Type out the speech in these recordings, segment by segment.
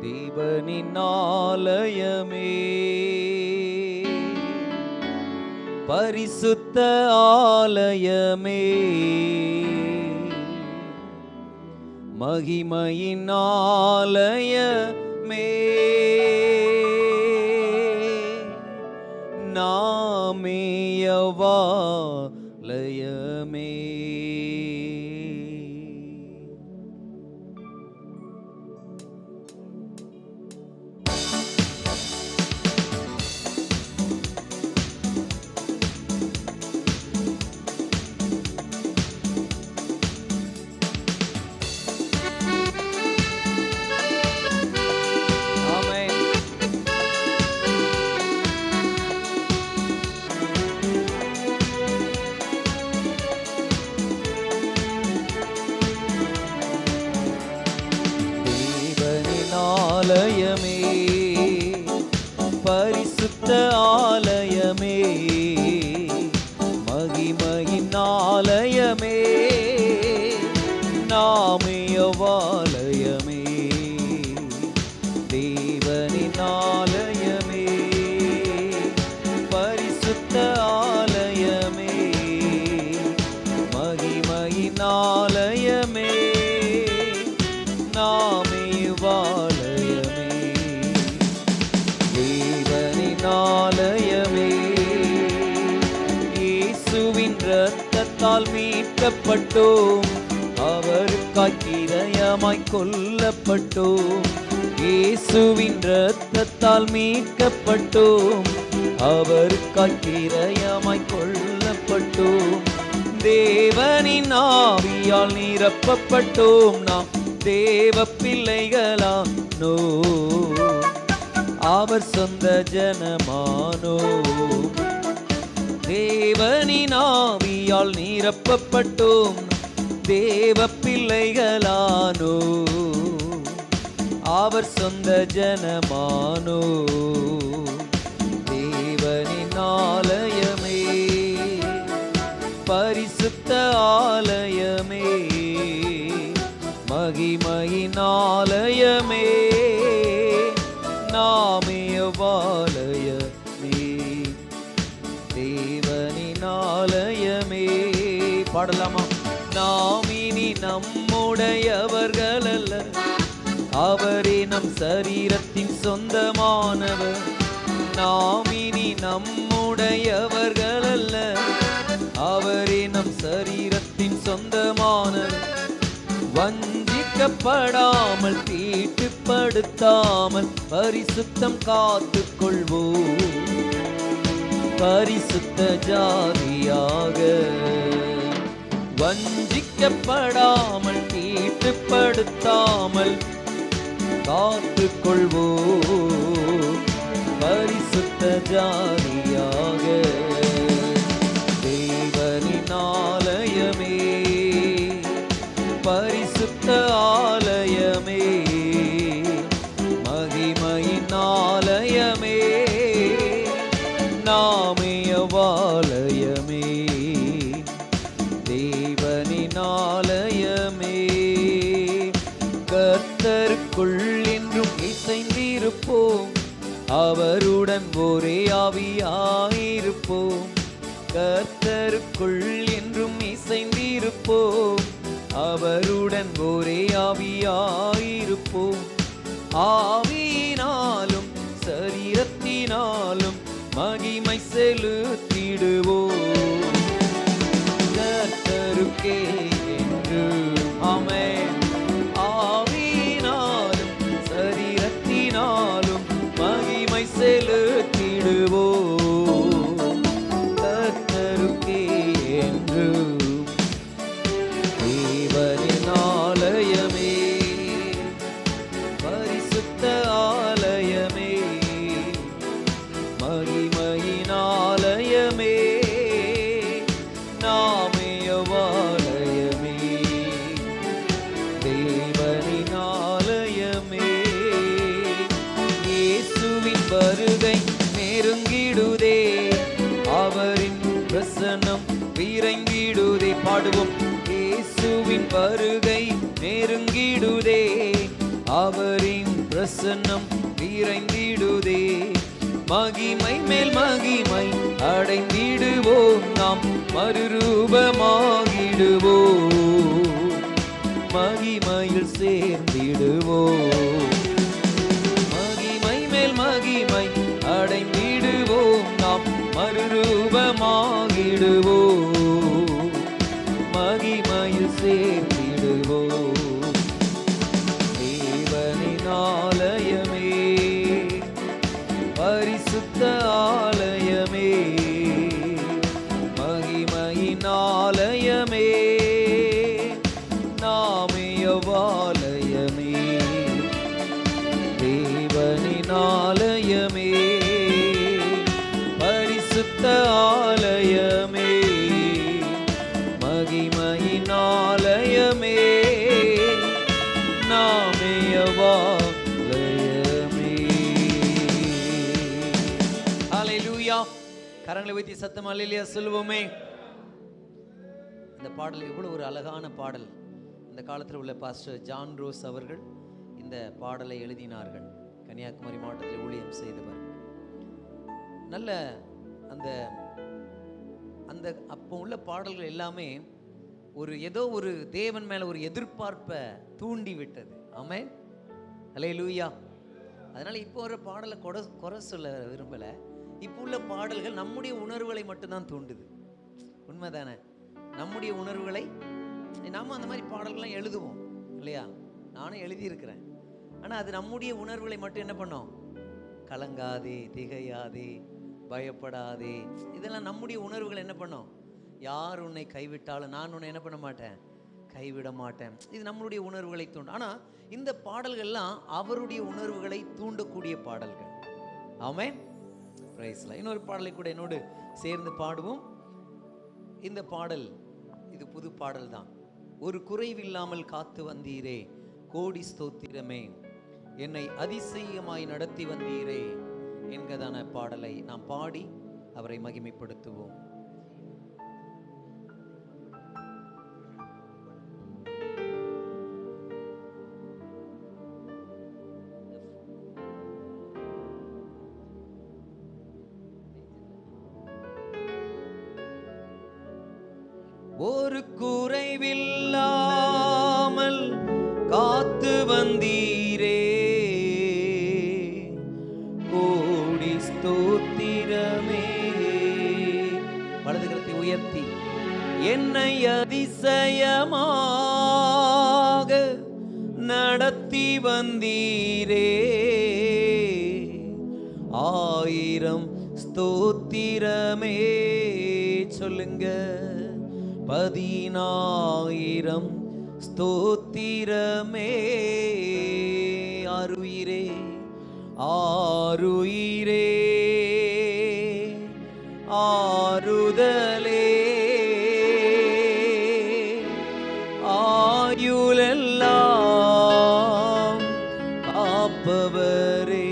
தேவனின் ஆலயமே, பரிசுத்த ஆலயமே, மகிமையின் ஆலயமே, நாமேயவாலயமே. ஆலயமே, பரிசுத்த ஆலயமே, மகிமையின் ஆலயமே, நாமேயவாலயமே, தேவனின் ஆலயமே, பரிசுத்த ஆலயமே, மகிமையின் ஆலயமே, நாமேயவாலயமே, தேவனின் ஆலயமே. இயேசுவின் இரத்தத்தால் மீட்கப்பட்டோம், அவருக்காய் கிரயமாய் கொல்லப்பட்டோம். இயேசுவின் இரத்தத்தால் மீட்கப்பட்டோம், அவருக்காய் கிரயமாய் கொல்லப்பட்டோம். தேவனின் ஆவியால் நிரப்பப்பட்டோம், நாம் தேவ பிள்ளைகளானோ, அவர் சொந்த ஜனமானோ. தேவனின் ஆவியால் நிரப்பப்பட்டோம், தேவ பிள்ளைகளானோ, அவர் சொந்த ஜனமானோ. தேவனின் ஆலயமே, பரிசுத்த ஆலயமே, மகிமையின் ஆலயமே, நாமேயவாலயமே, தேவனின் ஆலயமே. பாடலாமா? நாம் இனி நம்முடையவர்கள் அல்ல, அவரே நம் சரீரத்தின் சொந்தமானவர். நாம் இனி நம்முடையவர்கள் அல்ல, அவரே நம் சரீரத்தின் சொந்தமானவர். வஞ்சிக்கப்படாமல் தீட்டுப்படுத்தாமல் பரிசுத்தம் காத்துக் கொள்வோம், பரிசுத்த ஜாதியாக. வஞ்சிக்கப்படாமல் தீட்டுப்படுத்தாமல் காத்துக் கொள்வோம், பரிசுத்த ஜாதியாக. தேவனின் ஆலயமே, பரிசுத்த ஆலயமே, மகிமையின் ஆலயமே, நாமேயவாலயமே, தேவனின் ஆலயமே. கர்த்தருக்குள் என்றும் இசைந்திருப்போம், அவருடன் ஒரே ஆவியாயிருப்போம். கர்த்தருக்குள் என்றும் இசைந்திருப்போம், அவருடன் ஒரே ஆவியாயிருப்போம். ஆவியினாலும் சரீரத்தினாலும் மகிமை செலுத்திடுவோம், கர்த்தருக்கே என்று. ஆமென். ஆவியினாலும் சரீரத்தினாலும் மகிமை செலுத்திடுவோம், கர்த்தருக்கே என்று. தேவனின் ஆலயமே, பரிசுத்த ஆலயமே, மகிமையின் ஆலயமே, நாமேயவாலயமே, தேவனின் ஆலயமே. இயேசுவின் வருகை நெருங்கிடுதே, அவரின் பிரசன்னம் விரைந்திடுதே. பாடுவோம். இயேசுவின் வருகை நெருங்கிடுதே, அவரின் பிரசன்னம் நிறைந்திடுதே. மகிமை மேல் மகிமை அடைந்திடுவோம், நாம் மறுரூபமாகிடுவோம், மகிமையில் சேர்ந்திடுவோம். மகிமை மேல் மகிமை அடைந்திடுவோம், நாம் மறுரூபமாகிடுவோம், மகிமையில் சேர்ந்திடுவோம். தேவனின் ஆலயமே, பரிசுத்த ஆலயமே, மகிமையின் ஆலயமே, நாமே அவ்வாலயமே. தேவனின் ஆலயமே, பரிசுத்த ஆலயமே, மகிமையின் ஆலயமே, நாமே அவ்வாலயமே. ஹல்லேலூயா. கரங்களை வைத்து சத்தம் அல்லேலூயா சொல்லுவோமே. இந்த பாடல் எவ்வளவு ஒரு அழகான பாடல். இந்த காலத்தில் உள்ள பாஸ்டர் ஜான் ரோஸ் அவர்கள் இந்த பாடலை எழுதினார்கள். கன்னியாகுமரி மாவட்டத்தில் ஊழியம் செய்தவர். நல்ல அந்த அந்த அப்போ உள்ள பாடல்கள் எல்லாமே ஒரு ஏதோ ஒரு தேவன் மேல ஒரு எதிர்பார்ப்பை தூண்டி விட்டது. ஆமென், ஹல்லேலூயா. அதனால இப்போ ஒரு பாடலை குறை சொல்ல விரும்பல. இப்போ உள்ள பாடல்கள் நம்முடைய உணர்வுகளை மட்டும்தான் தூண்டுது. உண்மைதானே? நம்முடைய உணர்வுகளை நாம அந்த மாதிரி பாடல்கள்லாம் எழுதுவோம் இல்லையா? நானும் எழுதியிருக்கிறேன். ஆனால் அது நம்முடைய உணர்வுகளை மட்டும் என்ன பண்ணோம்? கலங்காதே, திகையாதே, பயப்படாதே, இதெல்லாம் நம்முடைய உணர்வுகள் என்ன பண்ணோம்? யார் உன்னை கைவிட்டாலும் நான் உன்னை என்ன பண்ண மாட்டேன், கைவிட மாட்டேன். இது நம்மளுடைய உணர்வுகளை தூண்டும். ஆனால் இந்த பாடல்கள்லாம் அவருடைய உணர்வுகளை தூண்டக்கூடிய பாடல்கள். ஆமென், பிரைஸ் தி லார்ட். இன்னொரு பாடலை கூட என்னோடு சேர்ந்து பாடுவோம். இந்த பாடல் இது புது பாடல் தான். ஒரு குறைவில்லாமல் காத்து வந்தீரே, கோடி ஸ்தோத்திரமே, என்னை அதிசயமாய் நடத்தி வந்தீரே என்கிறதான பாடலை நாம் பாடி அவரை மகிமைப்படுத்துவோம். ஒரு குறைவில்லாமல் காத்து வந்தீரே, கோடி ஸ்தோத்திரமே. வலது கரத்தை உயர்த்தி, என்னை அதிசயமாக நடத்தி வந்தீரே, ஆயிரம் ஸ்தோத்திரமே. சொல்லுங்க, 10,000 ஸ்தோத்திரமே. ஆருயிரே, ஆருயிரே, ஆறுதலே, ஆயுளெல்லாம் காப்பவரே.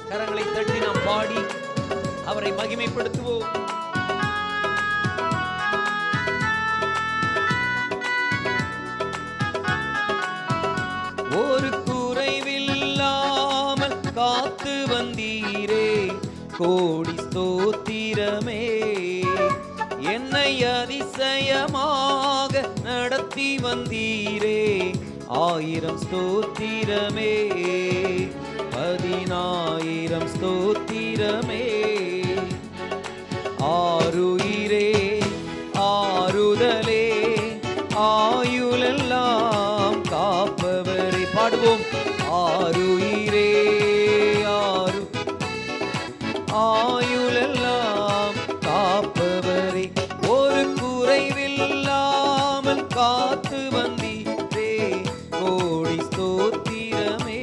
கரங்களை தட்டி நாம் பாடி அவரை மகிமைப்படுத்துவோம். ஒரு குறைவில்லாமல் காத்து வந்தீரே, கோடி ஸ்தோத்திரமே, என்னை அதிசயமாக நடத்தி வந்தீரே, 1000 ஸ்தோத்திரமே, 10,000 ஸ்தோத்திரமே. ஆருயிரே, ஆறுதலே, ஆயுளெல்லாம் காப்பவரே. பாடுவோம். ஆருயிரே, ஆயுளெல்லாம் காப்பவரே, ஒரு குறைவில்லாமல் காத்து வந்தீரே, கோடி ஸ்தோத்திரமே,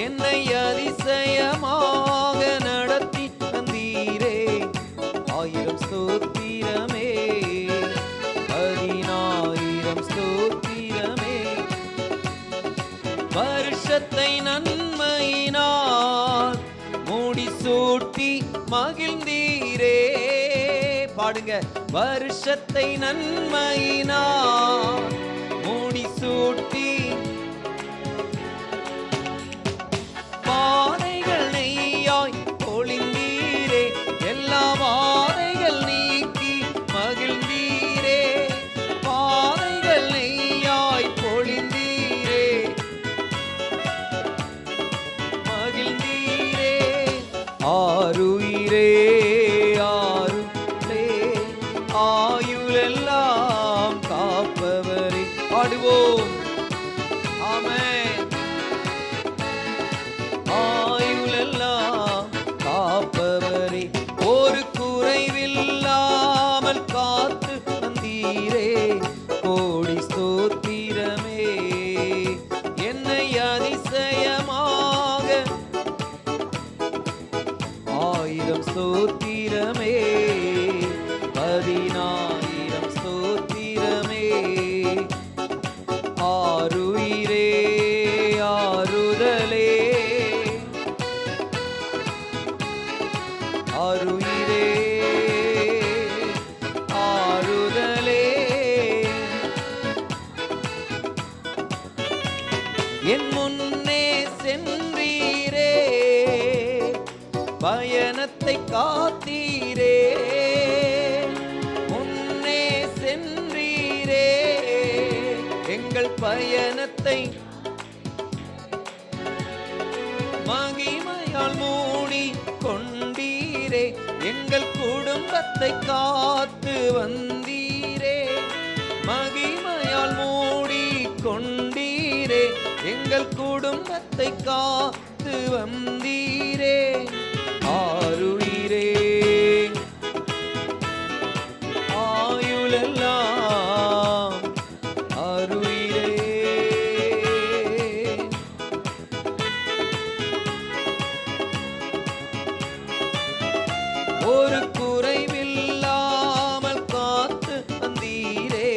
என்னை அதிசயமாக நடத்தி வந்தீரே, 1000 ஸ்தோத்திரமே, 10,000 மகிழ்ந்தீரே. பாடுங்க. வருஷத்தை நன்மையினால் முடிசூட்டி பாதைகள் நெய்யாய் பொழிந்தீரே. எல்லா வாதைகள் நீக்கி மகிழ்ந்தீரே. பாதைகள் நெய்யாய் பொழிந்தீரே, மகிழ்ந்தீரே. ஆருயிரே ஆருளே ஆயுளெல்லாம் காப்பவரே. பாடுவோம். ஆமென். ஆயுளெல்லாம் காப்பவரே, ஒரு குறைவில்லாமல் காத்து வந்தீரே. கோடி ஸ்தோத்திரமே. என்னை அதிசயமாக 1000 ஸ்தோத்திரமே, 10000 ஸ்தோத்திரமே. ஆருயிரே ஆறுதலே ஆருயிரே ஆறுதலே. என் முன்னே சென்றீரே, பயணத்தை காத்தீரே. முன்னே சென்றீரே, எங்கள் பயணத்தை மகிமையால் மூடி கொண்டீரே. எங்கள் குடும்பத்தை காத்து வந்தீரே. மகிமையால் மூடி கொண்டீரே. எங்கள் குடும்பத்தை காத்து வந்தீரே. ஆருயிரே ஆயுளெல்லாம் ஆருயிரே. ஒரு குறைவில்லாமல் காத்து வந்தீரே.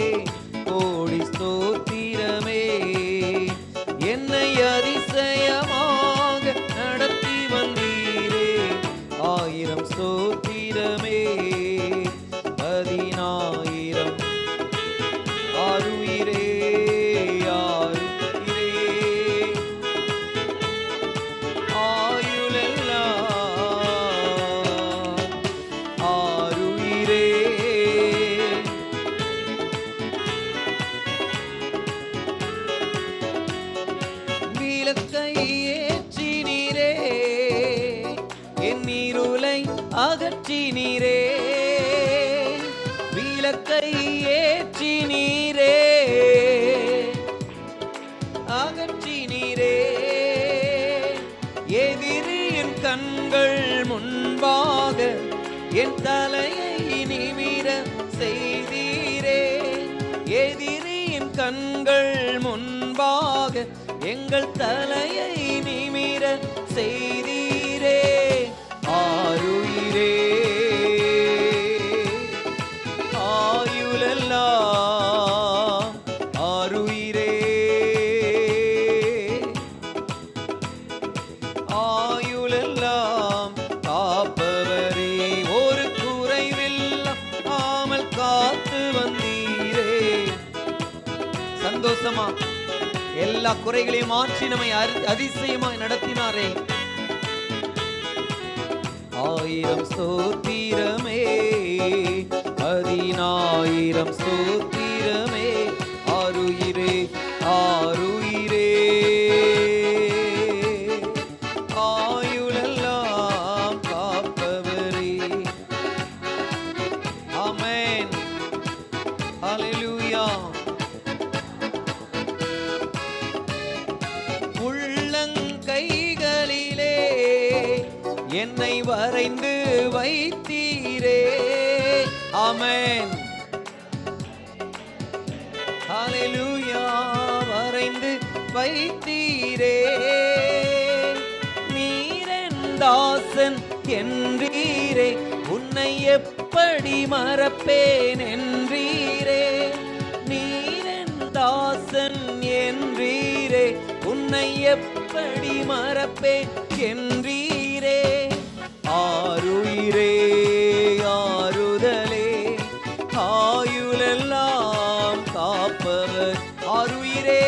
கோடி ஸ்தோத்திரமே. என்னை அதிசயமாக நடத்தி வந்தீரே. 1000 ஸ்தோத்திரமே, 10000. ஆருயிரே ஆருயிரே ஆயுளெல்லாம் ஆருயிரே. விளக்கை ஏற்றினீரே, என் இருளை அகற்றினீரே. விளக்கை ஏற்றினீரே, அகற்றினீரே. எதிரியின் கண்கள் முன்பாக என் தலையை நிமிர செய்தீரே. எதிரியின் கண்கள் முன்பாக எங்கள் தலையை நிமிர செய்தீரே. ஆருயிரே ஆயுளெல்லாம் ஆருயிரே ஆயுளெல்லாம் காப்பவரே. ஒரு குறைவில்லாமல் காத்து வந்தீரே. சந்தோஷமா எல்லா குறைகளையும் மாற்றி நம்மை அதிசயமாய் நடத்தினாரே. 1000 ஸ்தோத்திரமே, 10000 ஸ்தோத்திரமே. ஆருயிரே ஆருயிரே ஆயுளெல்லாம் காப்பவரே. ஆமென். ஹல்லேலூயா. உள்ளங்கைகளிலே என்னை வரைந்து வைத்தீரே. ஆமென். ஹல்லேலூயா. வரைந்து வைத்தீரே. நீரென் தாசன் என்றீரே, உன்னை எப்படி மறப்பேன் என்றீரே. நீரென் தாசன் என்றீரே, உன்னை எப்படி மறப்பேன் என்றீரே. ஆருயிரே ஆறுதலே ஆயுளெல்லாம் காப்பவர். ஆருயிரே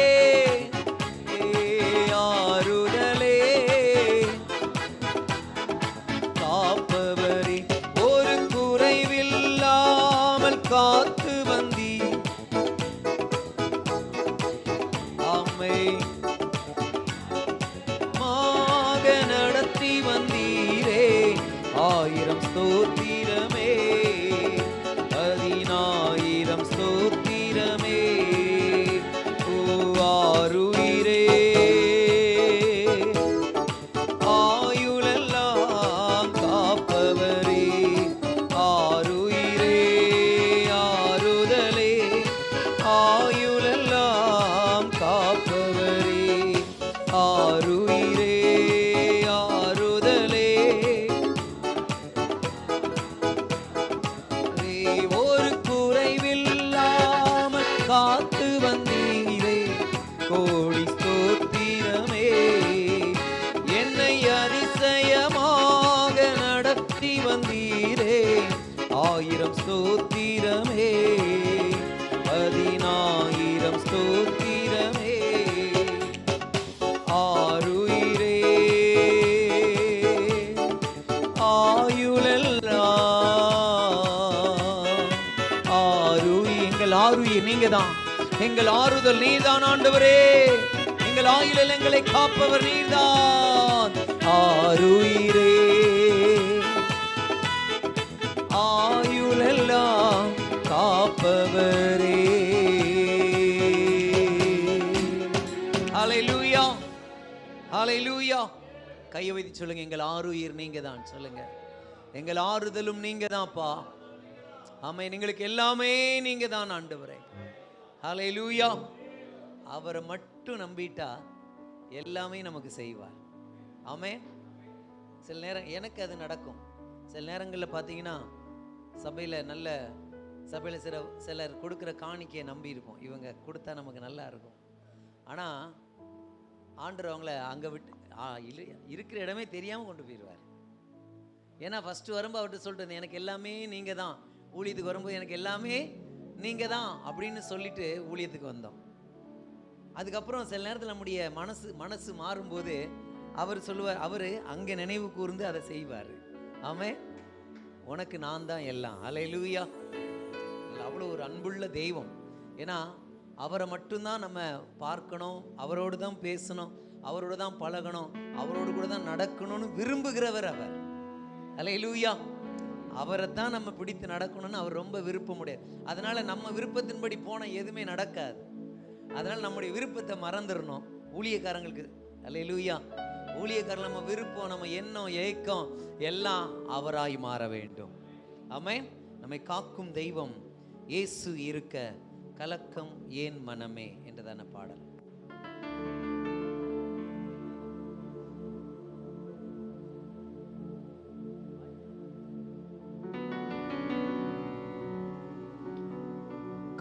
ஆறுதலே காப்பவரே, ஒரு குறைவில்லாமல் காத்து வந்தி ஆமை மாக நடத்தி வந்தீரே. 1000 ஸ்தோத்திரமே 10000 ஸ்தோத்திரமே. ஓ ஆருயிரே ஆயுளெல்லாம் காப்பவரே. ஆருயிரே ஆறுதலே ஆயுளெல்லாம் காப்பவரே. ஆருயிரே ஆறுதலே ஒரு குறைவில்லாமல் காத்து வந்தீரே. கோடி ஸ்தோத்திரமே, என்னை அதிசயமாக நடத்தி வந்தீரே. 1000 ஸ்தோத்திரமே 10000 ஸ்தோத்திரமே. ஆருயிரே ஆயுளெல்லாம் எங்கள் ஆருயிர் நீங்க தான். எங்கள் ஆறுதல் நீர்தான் ஆண்டவரே. எங்கள் ஆயுளில் எங்களை காப்பவர் நீர்தான். ஆருயிரே ஆயுளெல்லாம் காப்பவரே. ஹல்லேலூயா ஹல்லேலூயா. கையை வைத்து சொல்லுங்க, எங்கள் ஆருயிர் நீங்க தான். சொல்லுங்க, எங்கள் ஆறுதலும் நீங்க தான்ப்பா. ஆமென். எங்களுக்கு எல்லாமே நீங்க தான் ஆண்டவரே. ஹல்லேலூயா. அவரை மட்டும் நம்பிட்டா எல்லாமே நமக்கு செய்வார். ஆமென். சில நேரம் எனக்கு அது நடக்கும். சில நேரங்களில் பார்த்தீங்கன்னா நல்ல சபையில் சிலர் கொடுக்குற காணிக்கையை நம்பி இருப்போம். இவங்க கொடுத்தா நமக்கு நல்லா இருக்கும். ஆனால் ஆண்டவர் அவங்கள அங்கே விட்டு இருக்கிற இடமே தெரியாமல் கொண்டு போயிடுவார். ஏன்னா ஃபஸ்ட்டு வரும்போது அவர்கிட்ட சொல்லிட்டு எனக்கு எல்லாமே நீங்கள் தான். ஊழியத்துக்கு வரும்போது எனக்கு எல்லாமே நீங்கள் தான் அப்படின்னு சொல்லிட்டு ஊழியத்துக்கு வந்தோம். அதுக்கப்புறம் சில நேரத்தில் நம்முடைய மனசு மாறும்போது அவர் சொல்லுவார், அவர் அங்கே நினைவு கூர்ந்து அதை செய்வார். ஆமென். உனக்கு நான் தான் எல்லாம். ஹல்லேலூயா. அவ்வளோ ஒரு அன்புள்ள தெய்வம். ஏன்னா அவரை மட்டும்தான் நம்ம பார்க்கணும், அவரோடு தான் பேசணும், அவரோடு தான் பழகணும், அவரோடு கூட தான் நடக்கணும்னு விரும்புகிறவர் அவர். ஹல்லேலூயா. அவரை தான் நம்ம பிடித்து நடக்கணும்னு அவர் ரொம்ப விருப்பமுடையவர். அதனால நம்ம விருப்பத்தின்படி போனால் எதுவுமே நடக்காது. அதனால நம்முடைய விருப்பத்தை மறந்துடணும் ஊழியக்காரங்களுக்கு. ஹல்லேலூயா. ஊழியக்காரர் நம்ம விருப்பம், நம்ம எண்ணம், ஏக்கம் எல்லாம் அவராய் மாற வேண்டும். ஆமென். நம்மை காக்கும் தெய்வம் இயேசு இருக்க கலக்கம் ஏன் மனமே என்றதான பாடல்.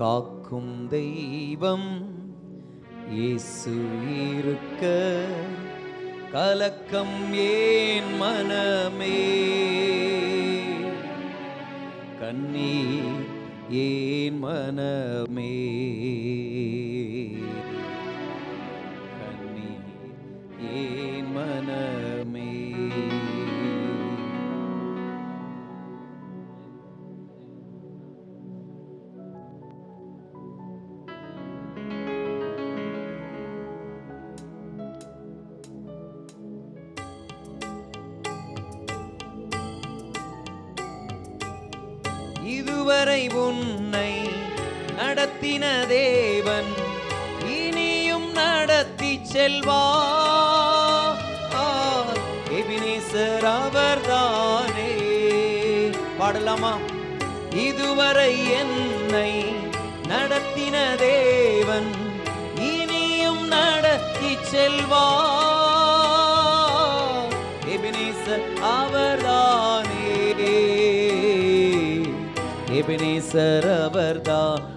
காக்கும் தெய்வம் இயேசு இருக்க கலக்கம் ஏன் மனமே, கண்ணீர் ஏன் மனமே, கண்ணீர் ஏன் மனமே. இதுவரை உன்னை நடத்தின தேவன் இனியும் நடத்தி செல்வார். எபினேசர் அவர்தானே. பாடலாமா? இதுவரை என்னை நடத்தின தேவன் இனியும் நடத்தி செல்வார். எபினேசர் அவர்தானே. எபினேசர் அவர்தானே.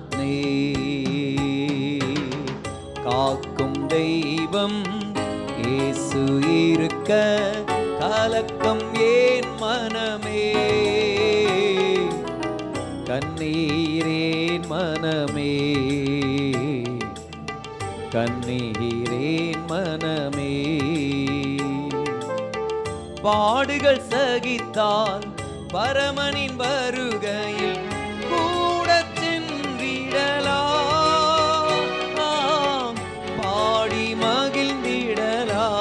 காக்கும் தெய்வம் இயேசு இருக்க கலக்கம் ஏன் மனமே, கண்ணீரேன் மனமே, கண்ணீரேன் மனமே. பாடுகள் சகித்தால் பரமனின் வருகையில் கூட சென்றிடலாம், பாடி மகிழ்ந்திடலாம்.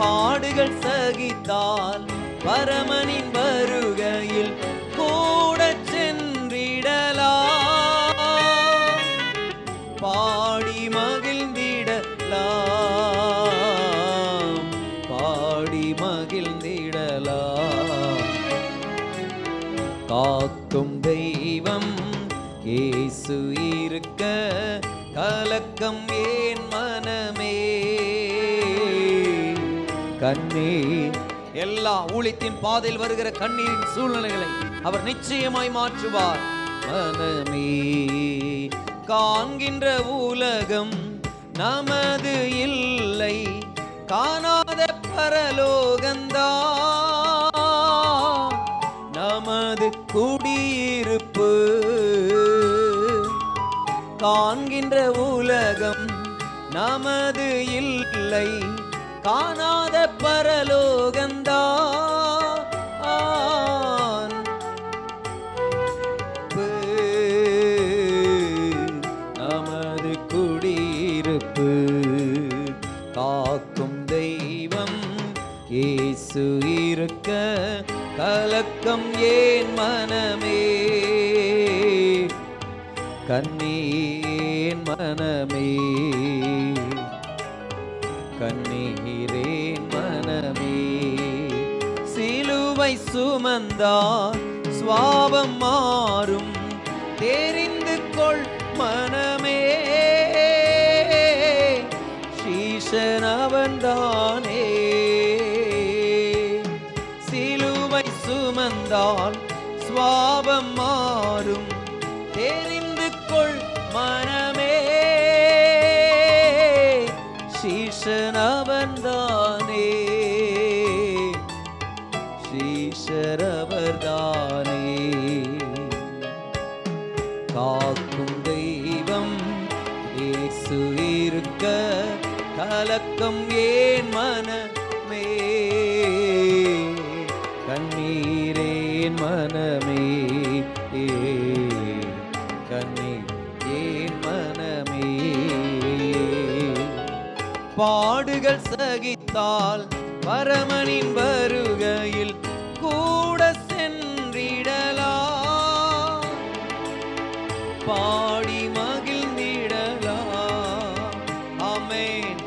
பாடுகள் சகித்தால் பரமனின் வருகையில் கூட சென்றிடலாம், பாடி மகிழ்ந்திடலாம், பாடி மகிழ்ந்திடலாம். காக்கும் தெய்வம் இயேசு இருக்க கலக்கம் ஏன் மனமே, கண்ணீர். எல்லா ஊழியத்தின் பாதையில் வருகிற கண்ணீரின் சூழ்நிலைகளை அவர் நிச்சயமாய் மாற்றுவார். மனமே, காண்கின்ற உலகம் நமது இல்லை, காணாத பரலோகந்தான் நமது குடியிருப்பு. காண்கின்ற உலகம் நமது இல்லை, காணாத பரலோகந்தான் நமது குடியிருப்பு. காக்கும் தெய்வம் இயேசு இருக்க கலக்கம் ஏன் மனமே, கண்ணீர் மனமே, கண்ணீரேன் மனமே. சிலுவை சுமந்தால் சுவாபம் மாறும், தெரிந்து கொள் மனமே, சீஷன் அவன்தானே. சிலுவை சுமந்தால் சுவாபம் மாறும், தெரிந்து கொள் மனமே, சீஷன் அவன்தானே, சீஷர் அவர்தானே. காக்கும் தெய்வம் இயேசு இருக்க கலக்கம் ஏன் மனமே, கண்ணீரேன் மனமே, கண்ணீர் ஏன் மனமே. பாடுகள் சகித்தால் பரமனின் வருகையில் கூட சென்றிடலாம், பாடி மகிழ்ந்திடலாம். ஆமென்.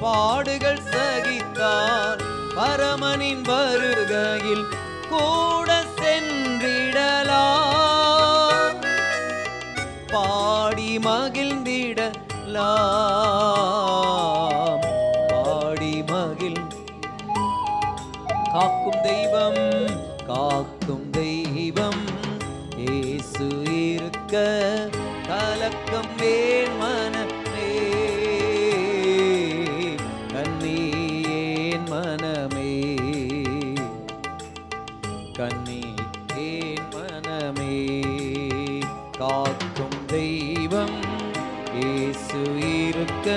பாடுகள் சகித்தால் பரமனின் வருகையில் கூட சென்றிடலாம், பாடி மகிழ்ந்திடலாம், பாடி மகிழ். காக்கும் தெய்வம், காக்கும் தெய்வம் இயேசு இருக்க கலக்கம் ஏன் மனமே, கண்ணீர் மனமே, கண்ணீர் ஏன் மனமே. காக்கும் தெய்வம் இயேசு இருக்க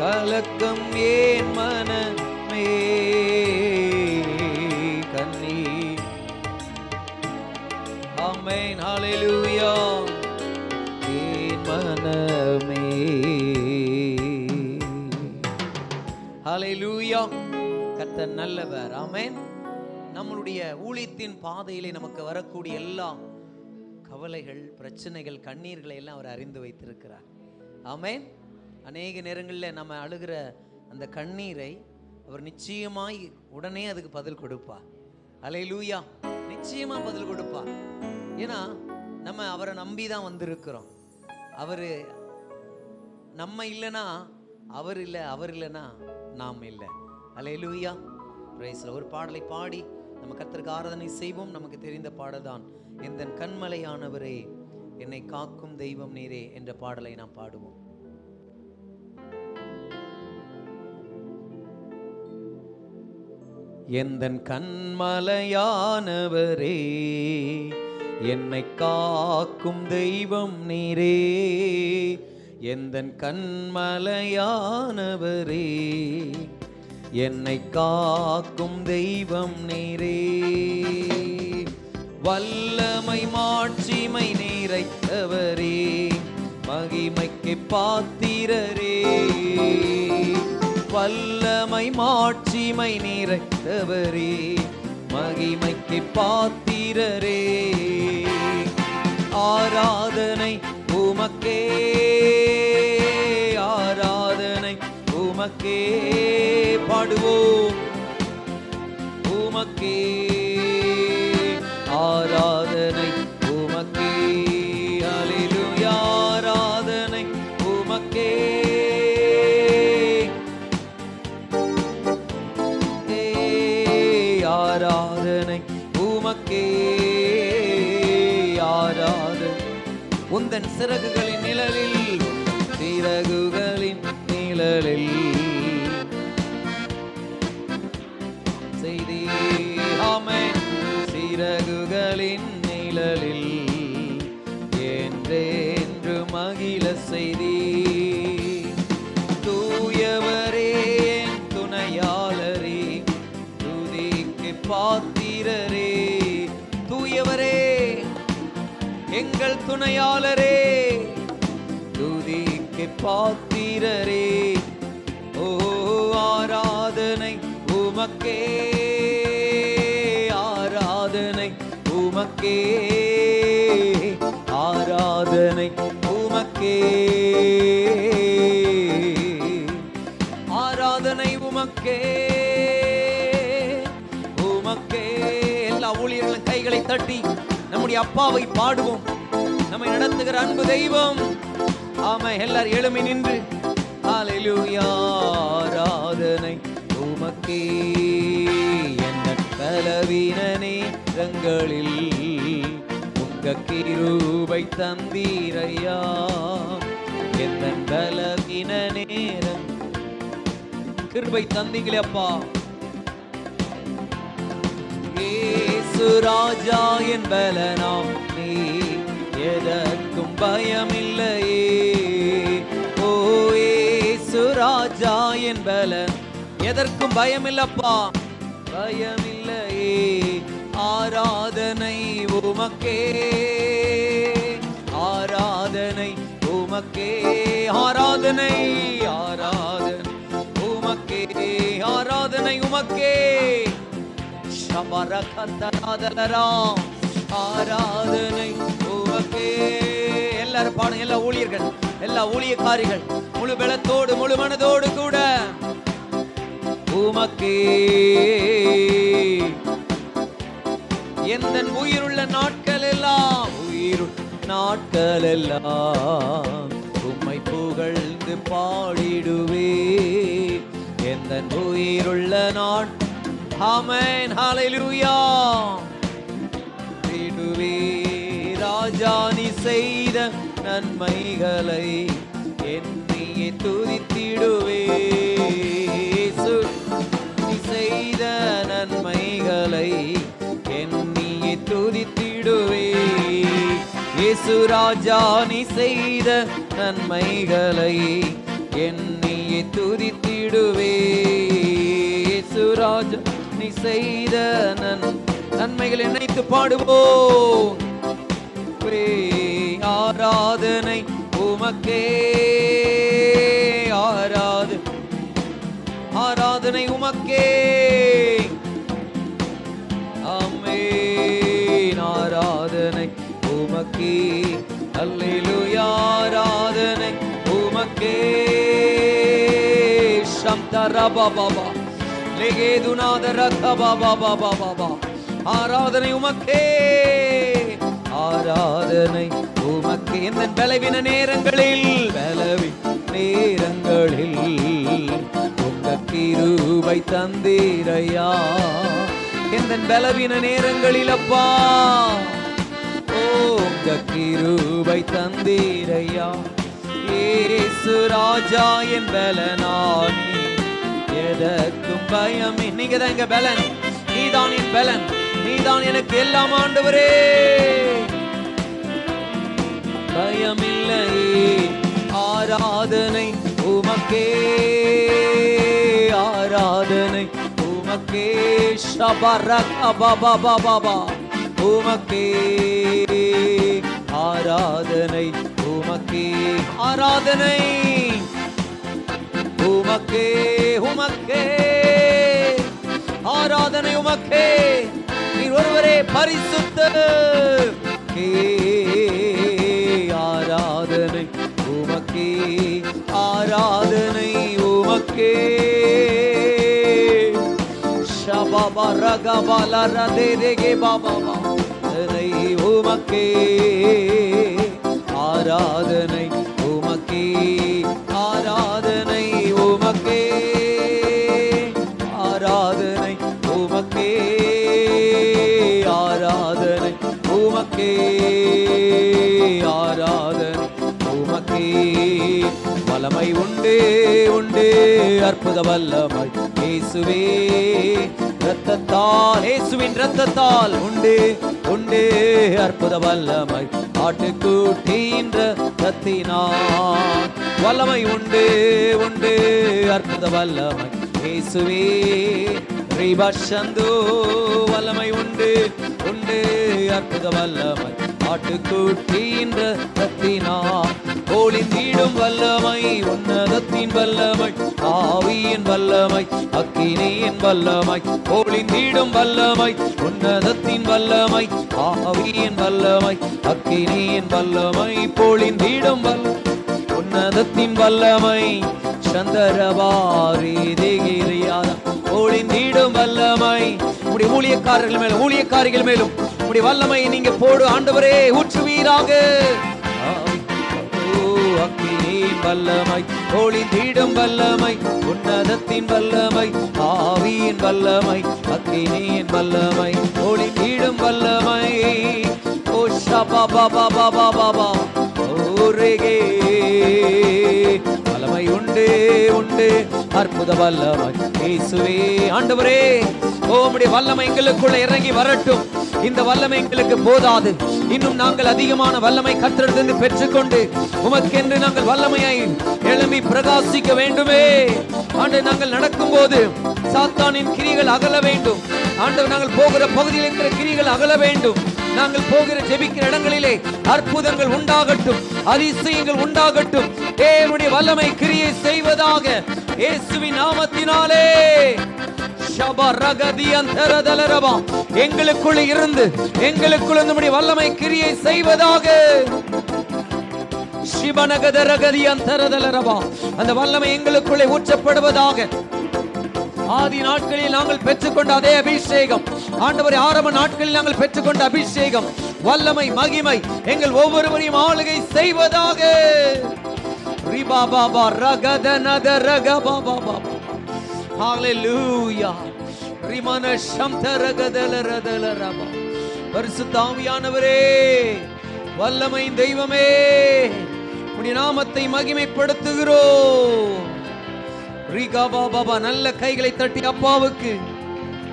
கலக்கம் ஏன் மனமே, கண்ணீர். ஆமென். ஹல்லேலூயா. ஏன் மனமே. ஹல்லேலூயா. கர்த்தர் நல்லவர். ஆமென். நம்மளுடைய ஊழியத்தின் பாதையிலே நமக்கு வரக்கூடிய எல்லா கவலைகள், பிரச்சனைகள், கண்ணீர்களை எல்லாம் அவர் அறிந்து வைத்திருக்கிறார். ஆமென். அநேக நேரங்களில் நம்ம அழுகிற அந்த கண்ணீரை அவர் நிச்சயமாய் உடனே அதுக்கு பதில் கொடுப்பார். ஹல்லேலூயா. நிச்சயமா பதில் கொடுப்பார். ஏன்னா நம்ம அவரை நம்பி தான் வந்திருக்கிறோம். அவர் நம்ம இல்லைன்னா அவர் இல்லை, அவர் இல்லைன்னா நாம் இல்லை. ஹல்லேலூயா. பிரைஸ்ல ஒரு பாடலை பாடி நம்ம கர்த்தருக்கு ஆராதனை செய்வோம். நமக்கு தெரிந்த பாடல்தான் எந்தன் கண்மலையானவரே என்னை காக்கும் தெய்வம் நீரே என்ற பாடலை நாம் பாடுவோம். எந்தன் கண்மலையானவரே, என்னை காக்கும் தெய்வம் நீரே. எந்தன் கண்மலையானவரே, என்னை காக்கும் தெய்வம் நீரே. வல்லமை மாட்சிமை நிறைத்தவரே, மகிமைக்கு பாத்திரரே. வல்லமை மாட்சிமை நிறைத்தவரே, மகிமைக்கு பாத்திரரே. ஆராதனை உமக்கே, ஆராதனை உமக்கே. பாடுவோம் உமக்கே, ஆராதனை உமக்கே. அல்லேலூயா, ஆராதனை உமக்கே. ஆராதனை உமக்கே, ஆராதனை. உந்தன் சிறகுகளின் நிழலில், சிறகுகளின் நிழலில் செய்தி. ஆமென். சிறகுகளின் நிழலில் என்றென்று மகிழ செய்தி. தூயவரே என் துணையாளரே, துதிக்கு பாத்திரரே. தூயவரே எங்கள் துணையாளரே, துதிக்கு பாத்திரரே. ஓ ஆராதனை உமக்கே, ஆராதனை உமக்கே, ஆராதனை உமக்கே, ஆராதனை உமக்கே, உமக்கே. எல்லா ஊழியர்களும் கைகளை தட்டி நம்முடைய அப்பாவை பாடுவோம். நம்மை நடத்துகிற அன்பு தெய்வம். ஆமா, எல்லாரும் எழுமி நின்று அல்லேலூயா, ஆராதனை உமக்கே. என்ன பலவீன நேரங்களில் உங்க கிருபை தந்தீரையா. என்ன பலவீன நேரம் கிருபை தந்தீங்களே அப்பா. இயேசு ராஜா என் பலனாம் நீ, எதற்கும் பயமில்லையே. ஓ இயேசு ராஜா என் பலன், எதற்கும் பயமில்லப்பா, பயமில்லையே. ஆராதனை உமக்கே, ஆராதனை உமக்கே, ஆராதனை, ஆராதனை உமக்கே, ஆராதனை உமக்கே. ஆராதனை உமக்கே. எல்லாரும் பாடுங்க, எல்லா ஊழியர்கள், எல்லா ஊழியக்காரிகள் முழு பலத்தோடு முழு மனதோடு கூட உமக்கே. எந்தன் உயிருள்ள நாட்கள் எல்லாம், உயிருள்ள நாட்கள் எல்லாம் உம்மை புகழ்ந்து பாடிடுவே. எந்தன் உயிருள்ள நாட். ஆமென், ஹல்லேலூயா. பாடிடுவே. ராஜா நீ செய்த நன்மைகளை என்னையே துதித்திடுவே. நீ செய்த நன்மைகளை என்னையே துதித்திடுவே. இயேசு ராஜா நீ செய்த நன்மைகளை என்னையே துதித்திடுவே. இயேசு ராஜா நீ செய்த நன்மைகளை நினைத்து பாடுவோம். ஆராதனை உமக்கே, ஆராதனை உமக்கே. ஆமென், ஆராதனை உமக்கே. அல்லேலூயா, ஆராதனை உமக்கே. சம்தரபபபா லெகேதுநாதரகபபபபபா. ஆராதனை உமக்கே, ஆராதனை உமக்கே. எந்த பலவீன நேரங்களில், உங்க கிருபை தந்தீரையா. எந்த பலவீன நேரங்களில் அப்பா, உங்க கிருபை தந்தீரையா. இயேசு ராஜா என் பலனானி, எதற்கும் பயமே. நீங்க தான் எங்க பலன், நீதான் என் பலன், நீதான் எனக்கு எல்லாம் ஆண்டவரே. பயமில்லை, ஆராதனை உமக்கே, ஆராதனை உமக்கே. ஷபரகபபபபபா உமக்கே, ஆராதனை உமக்கே, ஆராதனை உமக்கே, உமக்கே, ஆராதனை உமக்கே. நீர் ஒருவரே பரிசுத்தர். ஆராதனை உமக்கே, ஆராதனை உமக்கே. ஷபப ரகபல ரதேதேகே பாபா உமக்கே, ஆராதனை உமக்கே, ஆராதனை உமக்கே, ஆராதனை உமக்கே, ஆராதனை உமக்கே, ஆராதனை உமக்கே. வல்லமை உண்டு உண்டு, அற்புத வல்லமை இயேசுவே இரத்தத்தால், இயேசுவின் இரத்தத்தால் உண்டு உண்டு, அற்புத வல்லமை ஆட்டுக்குட்டியின் இரத்தத்தினால். வல்லமை உண்டு உண்டு, அற்புத வல்லமை இயேசுவே ரிபஷந்து. வல்லமை உண்டு உண்டு, அற்புத வல்லமை ஆட்டுக்குட்டியின் இரத்தத்தினால். ஒளிந்திடும் வல்லமை, உன்னதத்தின் வல்லமை, ஆவியின் வல்லமை, அக்கினியின் வல்லமை. ஒளிந்திடும் வல்லமை, உன்னதத்தின் வல்லமை, ஆவியின் வல்லமை, அக்கினியின் வல்லமை. பொழிந்திடும் உன்னதத்தின் வல்லமை, சந்தரபாரி தேகிரியாத. ஒளிந்திடும் வல்லமை, உடைய ஊழியக்காரர்கள் மேலும் ஊழியக்காரிகள் மேலும் உடைய வல்லமை நீங்க போடு ஆண்டவரே, ஊற்றுவீராக. அக்கினியின் வல்லமை, ஒளிந்திடும் வல்லமை, உன்னதத்தின் வல்லமை, ஆவியின் வல்லமை, அக்கினியின் வல்லமை, ஒளிந்திடும் வல்லமை. ஓ ஷபபபபபபா ஓரேகே. வல்லமை உண்டு உண்டு, அற்புத வல்லமை இயேசுவே. ஆண்டவரே, உம்முடைய வல்லமை எங்களுக்குள்ள இறங்கி வரட்டும். இந்த வல்லமை எங்களுக்கு போதாது, இன்னும் நாங்கள் அதிகமான வல்லமை கர்த்தரிடமிருந்து பெற்றுக்கொண்டு உமக்கென்று நாங்கள் வல்லமையை எழும்பி பிரகாசிக்க வேண்டுமே. ஆண்டவர், நாங்கள் நடக்கும் போது சாத்தானின் கிரிகள் அகல வேண்டும். ஆண்டவர், நாங்கள் போகிற பகுதியில் இருக்கிற கிரிகள் அகல வேண்டும். நாங்கள் போகிற ஜெபிக்கிற இடங்களிலே அற்புதங்கள் உண்டாகட்டும், அதிசயங்கள் உண்டாகட்டும். தேவனுடைய வல்லமை கிரியை செய்வதாக இயேசுவின் நாமத்தினாலே. எங்களுக்குள்ள இருந்து எங்களுக்குள்ள நம்முடைய வல்லமை கிரியை செய்வதாக. அந்த வல்லமை எங்களுக்குள்ளே ஊற்றப்படுவதாக. ஆதி நாட்களில் நாங்கள் பெற்றுக்கொண்ட அதே அபிஷேகம், ஆண்டவரே, ஆரம்ப நாட்களில் நாங்கள் பெற்றுக்கொண்ட அபிஷேகம், வல்லமை, மகிமை எங்கள் ஒவ்வொருவரையும் ஆளுகை செய்வதாக. ஹalleluya. பரிசுத்த ஆவியானவரே, வல்லமை தெய்வமே, உம்முடைய நாமத்தை மகிமைப்படுத்துகிறோம். நல்ல கைகளை தட்டி அப்பாவுக்கு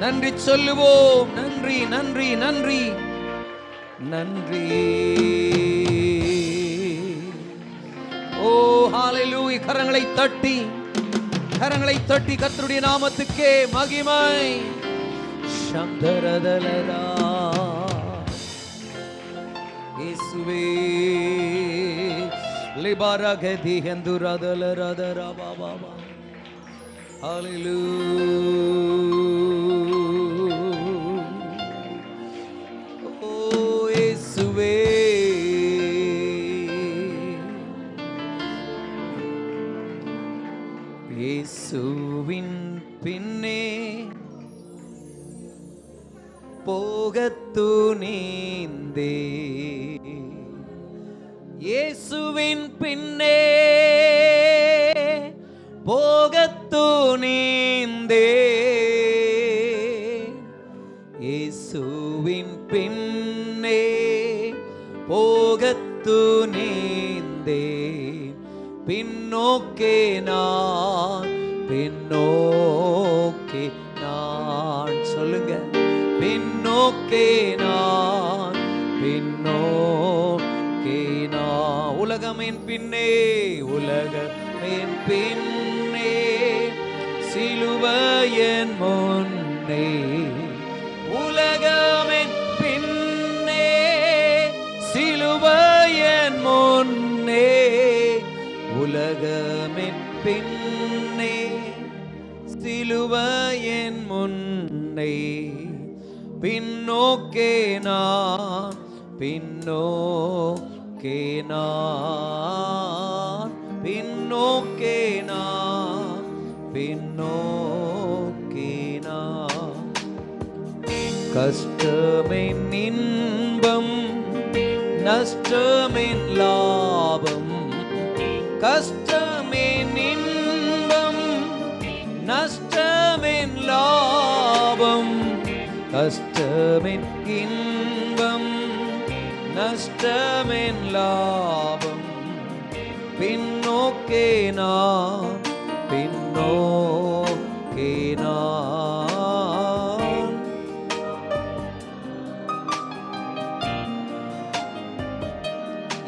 நன்றி சொல்லுவோம். நன்றி நன்றி நன்றி நன்றி. ஓ ஹalleluya. கரங்களை தட்டி கர்த்தருடைய நாமத்துக்கே மகிமை. சந்தரதலரா இயேசுவே லிபாரகதி ஹந்துரதலரதரா பாபா. ஹalleluya. ஓ இயேசுவே, இயேசுவின் பின்னே போகத்து நீந்தே, இயேசுவின் பின்னே போகத்து நீந்தே, இயேசுவின் பின்னே போகத்து நீந்தே, பின்னோக்கே நான் பின்னோக்கி நான் சொல்லுங்க, பின்னோக்கி நான், பின்னோக்கி நான். உலகமின் பின்னே, உலகமின் பின்னே, சிலுவையின் முன்னே. உலகமின் பின்னே, சிலுவையின் முன்னே, உலகமின் பின்னே, சிலுவையின் முன்னே. பின்னோக்கே நான், பின்னோக்கே நான், பின்னோக்கே நான், பின்னோக்கே நான். கஷ்டமின் இன்பம், நஷ்டமின் லாபம், கஷ்டமின் இன்பம், நஷ்டமின் லாபம், கஷ்டமின் இன்பம், நஷ்டமின் லாபம். பின்னோக்கே நான், பின்னோக்கே நான்.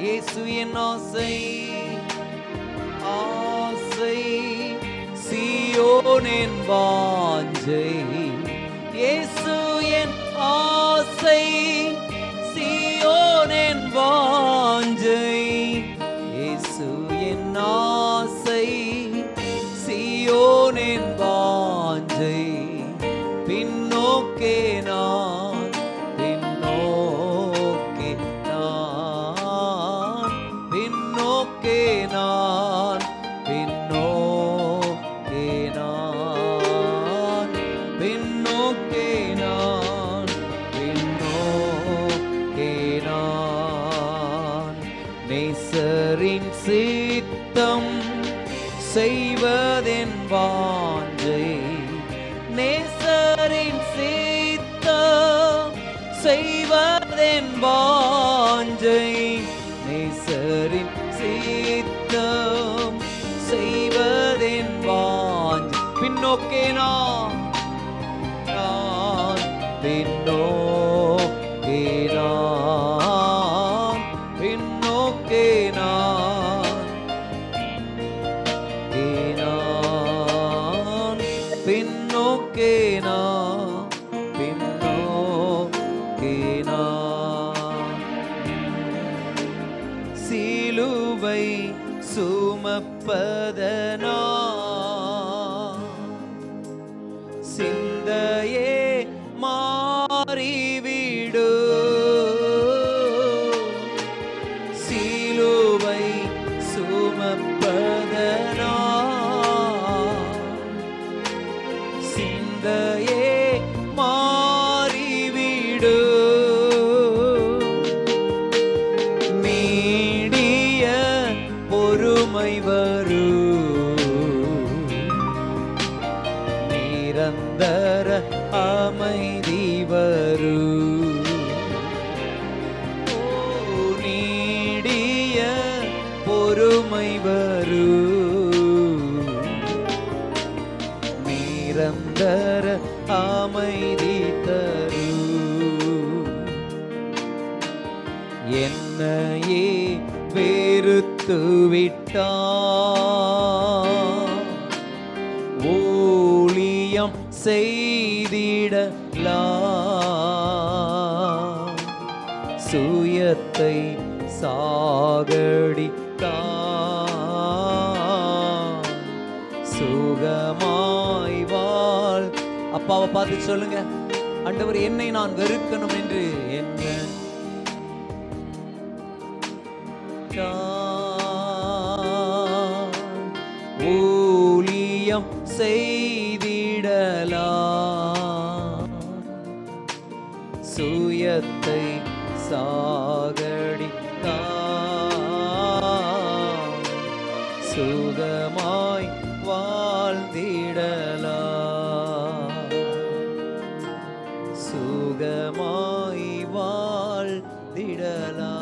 இயேசு என் ஆசை, ஆசை, சீயோனின் வாஞ்சை. இயேசு என் ஆசை, சீயோனின் வாஞ்சை. இயேசு என் ஆசை, சீயோனின் வாஞ்சை. பின்னோக்கே நான், பின்னோக்கே நான், பின்னோக்கே நான், பின்னோக்கே நான், பின்னோக்கே நான், பின்னோக்கே நான். நேசரின் சித்தம் செய்வதென் வாஞ்சை, நேசரின் சித்தம் செய்வதென் வாஞ்சை. நேசரின் சித்தம் செய்வதென் வாஞ்சை. பின்னோக்கே நான், நான் பின்னோக்கே நான், பின்னோக்கே நான், நான் பின்னோக்கே நான், பின்னோக்கே நான். சிலுவை சுமப்பதனா சிந்தையே மாறிவிடு. சிலுவை சுமப்பதனா சிந்தையே மாறிவிடு. நீடிய பொறுமை வரு, நிரந்தர அமைதி வரு. நீடிய பொறுமை வரு, நிரந்தர அமைதி தரு. என்னையே வெறுத்து விட்டார், ஊழியம் செய்திடலாம். சுயத்தை சாகடித்தான், சுகமாய் வாழ். அப்பாவை பார்த்து சொல்லுங்க, ஆண்டவர் என்னை நான் வெறுக்கணும் என்று. என்ன ஊழியம் செய்திடலாம், சுயத்தை சாகடித்தான், சுகமாய் வாழ்ந்திடலாம், சுகமாய் வாழ்ந்திடலாம்.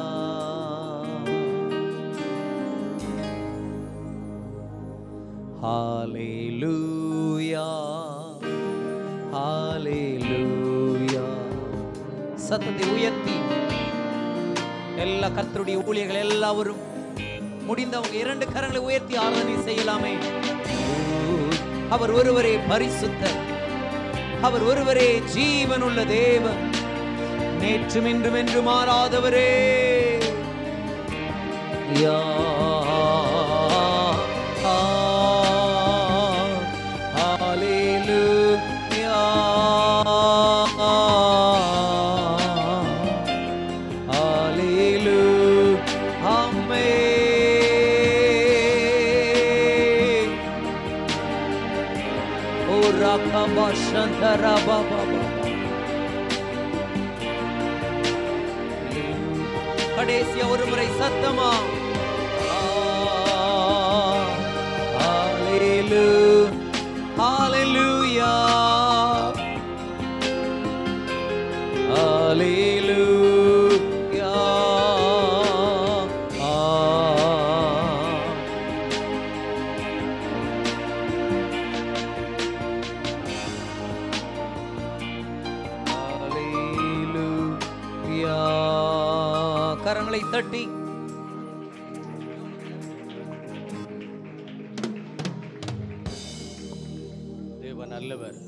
ஹalleluya ஹalleluya. சத்தத்தை உயர்த்தி எல்லா கர்த்தருடைய ஊழியர்கள் எல்லாரும் முடிந்தவங்க 2 கரங்களை உயர்த்தி ஆராதனை செய்யலாமே. அவர் ஒருவரே பரிசுத்தர், அவர் ஒருவரே ஜீவனுள்ள தேவன், நேற்றும் இன்றும் என்று மாறாதவரே. யா ஹalleluya ஹalleluya ஆமென். ஓ ராகபா சந்தரா பாபா. கடைசியா ஒரு முறை சத்தமா ஹalleluya ஹalleluya ஹalleluya. ஹalleluya. கரங்களை தட்டி தேவன் நல்லவர்.